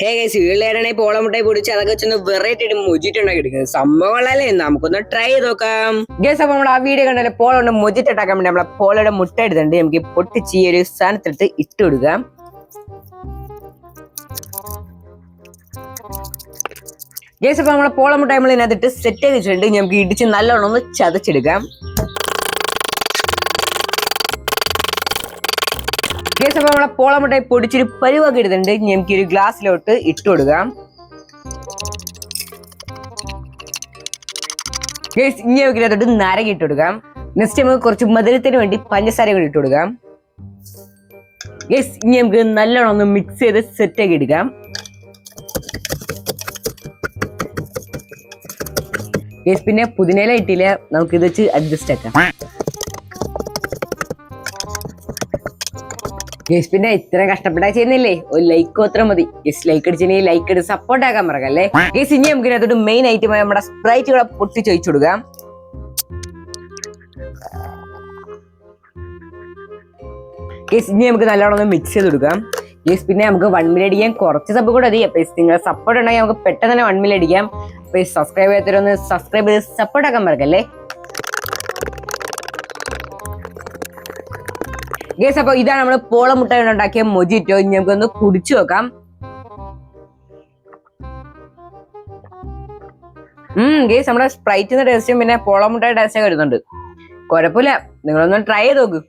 Hey guys വീട്ടിലാണെങ്കിൽ പോളമുട്ടായി പൊടിച്ച് അതൊക്കെ വെച്ചൊന്ന് വെറൈറ്റി ആയിട്ട് മൊജിറ്റുണ്ടാക്കി എടുക്കുന്നത് സംഭവങ്ങളല്ലേ നമുക്കൊന്ന് ട്രൈ ചെയ്ത് നോക്കാം. ഗൈസ് അപ്പൊ നമ്മൾ ആ വീഡിയോ കണ്ടാല് പോളുണ്ട് മൊജിറ്റ് ഉണ്ടാക്കാൻ വേണ്ടി നമ്മളെ പോളയുടെ മുട്ട എടുത്തിട്ടുണ്ട്. നമുക്ക് പൊട്ടിച്ച് ഈ ഒരു സ്ഥാനത്തെടുത്ത് ഇട്ട് കൊടുക്കാം. ഗൈസ് അപ്പൊ നമ്മളെ പോളമുട്ട നമ്മൾ ഇതിനകത്തിട്ട് സെറ്റ് ചെയ്ത് വെച്ചിട്ടുണ്ട്. നമുക്ക് ഇടിച്ച് നല്ലോണം ഒന്ന് ചതച്ചെടുക്കാം. ഗൈസ് അപ്പൊ നമ്മളെ പോളമുട്ടായി പൊടിച്ചൊരു പരുവാക്കി എടുത്തിട്ടുണ്ട്. നമുക്ക് ഒരു ഗ്ലാസ്സിലോട്ട് ഇട്ട് കൊടുക്കാം. ഗൈസ് ഇനി നമുക്ക് ഇതിനകത്തോട്ട് നാരങ്ങ ഇട്ട് കൊടുക്കാം. നെക്സ്റ്റ് നമുക്ക് കുറച്ച് മധുരത്തിന് വേണ്ടി പഞ്ചസാര കൂടി ഇട്ട് കൊടുക്കാം. ഗൈസ് ഇനി നമുക്ക് നല്ലോണം ഒന്ന് മിക്സ് ചെയ്ത് സെറ്റ് ആക്കി എടുക്കാം. ഗൈസ് പിന്നെ പുതിനയില ഇട്ടില്ല, നമുക്ക് ഇത് വെച്ച് അഡ്ജസ്റ്റ് ആക്കാം. ഗൈസ് പിന്നെ ഇത്രയും കഷ്ടപ്പെട്ടാ ചെയ്യുന്നില്ലേ, ഒരു ലൈക്ക് മാത്രം മതി. ഗൈസ് ലൈക്ക് അടിച്ചിട്ടുണ്ടെങ്കിൽ ലൈക്ക് എടുത്ത് സപ്പോർട്ട് ആക്കാൻ മറക്കല്ലേ. ഗൈസ് ഇനി നമുക്ക് ഇതിനകത്തോട്ട് മെയിൻ ഐറ്റമായി നമ്മുടെ സ്പ്രൈറ്റ് കൂടെ പൊട്ടിച്ച് ഒഴിച്ചു കൊടുക്കാം. ഗൈസ് ഇനി നമുക്ക് നല്ലോണം ഒന്ന് മിക്സ് ചെയ്ത് കൊടുക്കാം. ഗൈസ് പിന്നെ നമുക്ക് 1 മില്യൺ അടിക്കാൻ കുറച്ച് സബ് കൂടെ മതി. അപ്പൊ നിങ്ങളുടെ സപ്പോർട്ട് ഉണ്ടെങ്കിൽ നമുക്ക് പെട്ടെന്ന് തന്നെ 1 മില്യൺ അടിക്കാം. അപ്പൊ സബ്സ്ക്രൈബ് ചെയ്യാത്തവരൊന്ന് സബ്സ്ക്രൈബ് ചെയ്ത് സപ്പോർട്ട് ആക്കാൻ മറക്കല്ലേ. ഗൈസ് അപ്പൊ ഇതാണ് നമ്മൾ പോളമുട്ട ഉണ്ടാക്കിയ മൊജിറ്റോ. ഇനി നമുക്കൊന്ന് കുടിച്ചു നോക്കാം. ഗൈസ് നമ്മുടെ സ്പ്രൈറ്റിന്റെ ടേസ്റ്റും പിന്നെ പോളമുട്ടയുടെ ടേസ്റ്റൊക്കെ വരുന്നുണ്ട്. കുഴപ്പമില്ല, നിങ്ങളൊന്ന് ട്രൈ ചെയ്ത് നോക്ക്.